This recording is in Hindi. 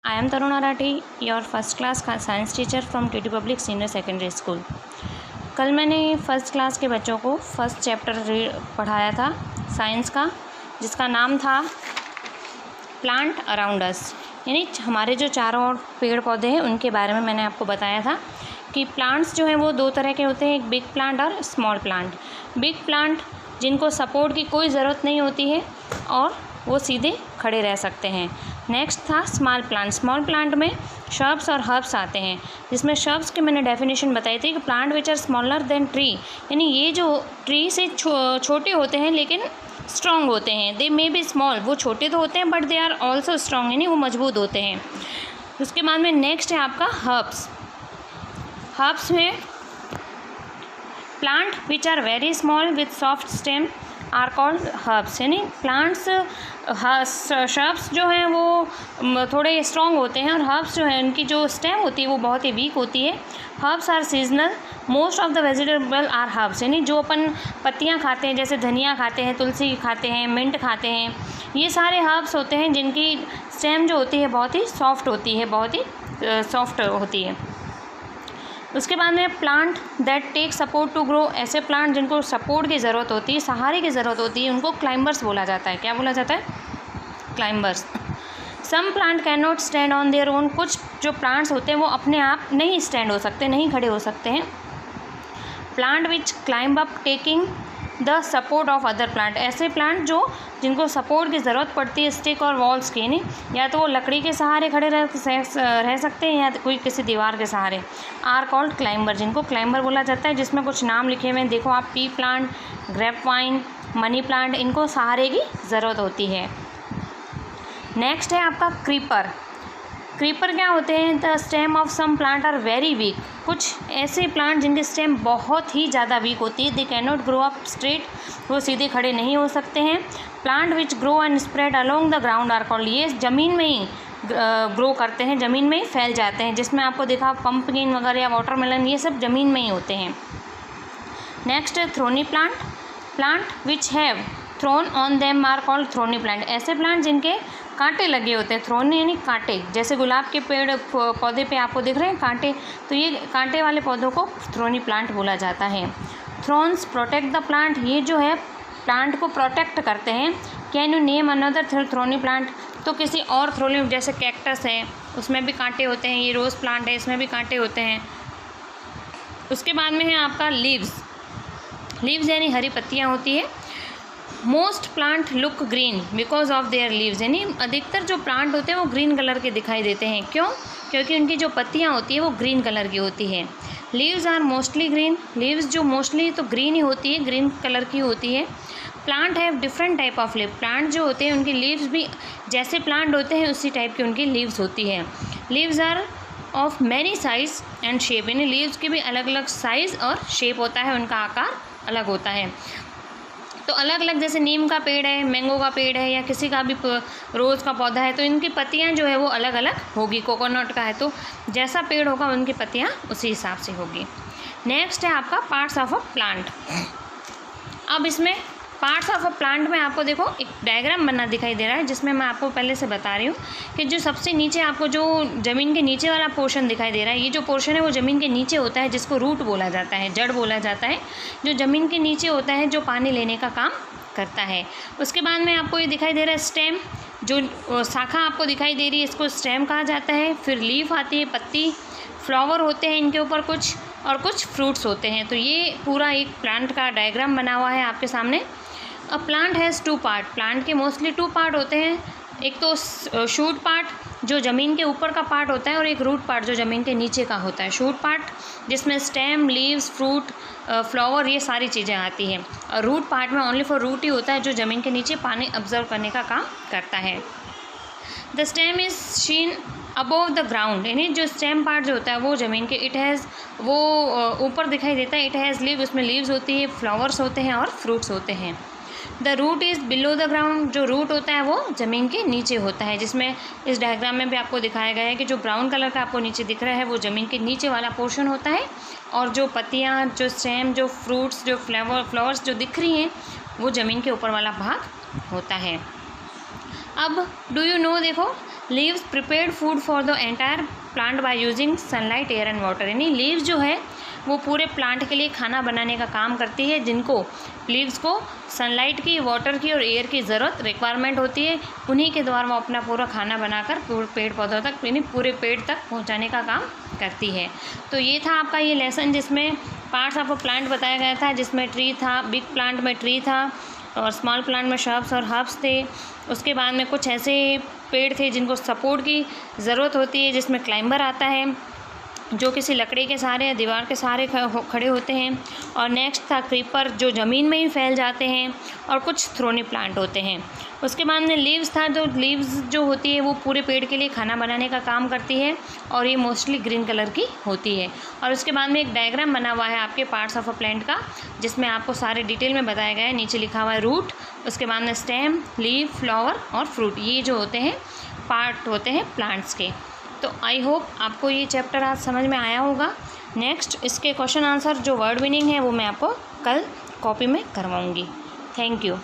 I am Taruna Rathi, your first class science teacher from TT Public Senior Secondary School। कल मैंने फर्स्ट क्लास के बच्चों को फर्स्ट चैप्टर पढ़ाया था साइंस का, जिसका नाम था प्लांट अराउंड अस, यानी हमारे जो चारों ओर पेड़ पौधे हैं उनके बारे में मैंने आपको बताया था कि प्लांट्स जो हैं वो दो तरह के होते हैं, एक बिग प्लांट और स्मॉल प्लांट। बिग प्लांट जिनको सपोर्ट की कोई ज़रूरत नहीं होती है और वो सीधे खड़े रह सकते हैं। नेक्स्ट था स्मॉल प्लांट। स्मॉल प्लांट में शर्ब्स और हर्ब्स आते हैं, जिसमें शर्ब्स की मैंने डेफिनेशन बताई थी कि plant which are smaller than tree, यानी ये जो ट्री से छोटे होते हैं लेकिन स्ट्रॉन्ग होते हैं। दे मे बी स्मॉल, वो छोटे तो होते हैं but they are also strong, यानी वो मजबूत होते हैं। उसके बाद में नेक्स्ट है आपका हर्ब्स। हर्ब्स में plant which are very small with soft stem are called herbs, यानी प्लांट्स शर्ब्स जो हैं वो थोड़े स्ट्रॉन्ग होते हैं और हर्ब्स जो हैं उनकी जो स्टेम होती है वो बहुत ही वीक होती है। Herbs are seasonal, most of the vegetable are herbs, यानी जो अपन पत्तियां खाते हैं जैसे धनिया खाते हैं, तुलसी खाते हैं, मिंट खाते हैं, ये सारे हर्ब्स होते हैं जिनकी स्टेम जो होती है बहुत ही सॉफ्ट होती है, बहुत ही सॉफ्ट होती है। उसके बाद में plant that take support to grow, ऐसे प्लांट जिनको सपोर्ट की ज़रूरत होती है, सहारे की ज़रूरत होती है, उनको क्लाइंबर्स बोला जाता है। क्या बोला जाता है? Climbers. Some plant can not stand on their own, कुछ जो प्लांट्स होते हैं वो अपने आप नहीं स्टैंड हो सकते, नहीं खड़े हो सकते हैं। Plant which climb up taking the support of other plant, ऐसे प्लांट जो जिनको सपोर्ट की ज़रूरत पड़ती है स्टिक और वॉल्स की, नहीं या तो वो लकड़ी के सहारे खड़े रह सकते हैं या कोई किसी दीवार के सहारे, आर कॉल्ड क्लाइंबर, जिनको क्लाइंबर बोला जाता है। जिसमें कुछ नाम लिखे हुए हैं, देखो आप, pea plant, grape vine, money plant, इनको सहारे की ज़रूरत होती है। नेक्स्ट है आपका क्रीपर। क्रीपर क्या होते हैं? The stem of some plant are very weak, कुछ ऐसे प्लांट जिनकी स्टेम बहुत ही ज़्यादा वीक होती है। They can not grow up straight, वो सीधे खड़े नहीं हो सकते हैं। Plant which grow and spread along the ground are called, ये ज़मीन में ही ग्रो करते हैं, ज़मीन में ही फैल जाते हैं, जिसमें आपको देखा पम्पकिन वगैरह या वाटरमेलन, ये सब ज़मीन में ही होते हैं। नेक्स्ट है thorny plant. Plant which have thorn on them are called thorny plant, ऐसे प्लांट जिनके कांटे लगे होते हैं। थ्रोनी यानी कांटे, जैसे गुलाब के पेड़ पौधे पे आपको दिख रहे हैं कांटे, तो ये कांटे वाले पौधों को थ्रोनी प्लांट बोला जाता है। थ्रोन्स प्रोटेक्ट द प्लांट, ये जो है प्लांट को प्रोटेक्ट करते हैं। Can you name another thorny plant, तो किसी और थ्रोनी, जैसे कैक्टस है उसमें भी कांटे होते हैं, ये रोज़ प्लांट है इसमें भी कांटे होते हैं। उसके बाद में है आपका लीव्स। लीव्स यानी हरी पत्तियाँ होती है। Most plant look green because of their leaves, यानी अधिकतर जो प्लांट होते हैं वो ग्रीन कलर के दिखाई देते हैं। क्यों? क्योंकि उनकी जो पत्तियां होती है वो ग्रीन कलर की होती है। Leaves are mostly green, leaves जो मोस्टली तो ग्रीन ही होती है, ग्रीन कलर की होती है। Plant have different type of leaf, plant जो होते हैं उनकी लीव्स भी जैसे प्लांट होते हैं उसी टाइप की उनकी लीव्स होती है। Leaves are of many size and shape, यानी लीव्स की भी अलग अलग साइज़ और शेप होता है, उनका आकार अलग होता है। तो अलग अलग, जैसे नीम का पेड़ है, मैंगो का पेड़ है या किसी का भी रोज़ का पौधा है, तो इनकी पत्तियां जो है वो अलग अलग होगी। कोकोनट का है तो जैसा पेड़ होगा उनकी पत्तियां उसी हिसाब से होगी। नेक्स्ट है आपका पार्ट्स ऑफ अ प्लांट। अब इसमें पार्ट्स ऑफ अ प्लांट में आपको देखो एक डायग्राम बनना दिखाई दे रहा है, जिसमें मैं आपको पहले से बता रही हूँ कि जो सबसे नीचे आपको जो ज़मीन के नीचे वाला पोर्शन दिखाई दे रहा है, ये जो पोर्शन है वो ज़मीन के नीचे होता है, जिसको रूट बोला जाता है, जड़ बोला जाता है, जो ज़मीन के नीचे होता है, जो पानी लेने का काम करता है। उसके बाद में आपको ये दिखाई दे रहा है स्टेम, जो शाखा आपको दिखाई दे रही है इसको स्टेम कहा जाता है। फिर लीफ आती है, पत्ती, फ्लावर होते हैं इनके ऊपर कुछ, और कुछ फ्रूट्स होते हैं। तो ये पूरा एक प्लांट का डायग्राम बना हुआ है आपके सामने। A plant has two part, plant के मोस्टली टू पार्ट होते हैं, एक तो शूट पार्ट जो ज़मीन के ऊपर का पार्ट होता है, और एक रूट पार्ट जो ज़मीन के नीचे का होता है। शूट पार्ट जिसमें स्टेम, लीव्स, फ्रूट, फ्लावर, ये सारी चीज़ें आती हैं, और रूट पार्ट में ओनली फॉर रूट ही होता है, जो ज़मीन के नीचे पानी ऑब्जर्व करने का काम करता है। The stem is seen above the ground, यानी जो स्टेम पार्ट जो होता है वो ज़मीन के, इट हैज़, वो ऊपर दिखाई देता है। इट हैज़ लीव, उसमें लीव्स होती है, फ्लावर्स होते हैं और फ्रूट्स होते हैं। The root is below the ground, जो रूट होता है वो ज़मीन के नीचे होता है, जिसमें इस डायग्राम में भी आपको दिखाया गया है कि जो ब्राउन कलर का आपको नीचे दिख रहा है वो ज़मीन के नीचे वाला पोर्शन होता है, और जो पत्तियाँ, जो स्टेम, जो फ्रूट्स, जो फ्लावर्स जो दिख रही हैं वो ज़मीन के ऊपर वाला भाग होता है। अब डू यू नो, देखो leaves prepared food for the entire plant by using sunlight, air and water. यानी लीव्स जो है वो पूरे प्लांट के लिए खाना बनाने का काम करती है, जिनको लीव्स को सनलाइट की, वाटर की और एयर की ज़रूरत रिक्वायरमेंट होती है। उन्हीं के द्वारा वो अपना पूरा खाना बनाकर पेड़ पौधों तक, यानी पूरे पेड़ तक पहुंचाने का काम करती है। तो ये था आपका ये लेसन, जिसमें पार्ट्स ऑफ अ प्लांट बताया गया था, जिसमें ट्री था, बिग प्लांट में ट्री था और स्मॉल प्लांट में श्रब्स और हर्ब्स थे। उसके बाद में कुछ ऐसे पेड़ थे जिनको सपोर्ट की ज़रूरत होती है, जिसमें क्लाइंबर आता है जो किसी लकड़ी के सहारे या दीवार के सहारे खड़े होते हैं। और नेक्स्ट था क्रीपर, जो ज़मीन में ही फैल जाते हैं। और कुछ थ्रोनी प्लांट होते हैं। उसके बाद में लीव्स था, जो लीव्स जो होती है वो पूरे पेड़ के लिए खाना बनाने का काम करती है और ये मोस्टली ग्रीन कलर की होती है। और उसके बाद में एक डायग्राम बना हुआ है आपके पार्ट्स ऑफ अ प्लांट का, जिसमें आपको सारे डिटेल में बताया गया है। नीचे लिखा हुआ है रूट, उसके बाद में स्टेम, लीव, फ्लावर और फ्रूट, ये जो होते हैं पार्ट होते हैं प्लांट्स के। तो आई होप आपको ये चैप्टर आज समझ में आया होगा। नेक्स्ट इसके क्वेश्चन आंसर जो वर्ड मीनिंग है वो मैं आपको कल कॉपी में करवाऊँगी। Thank you.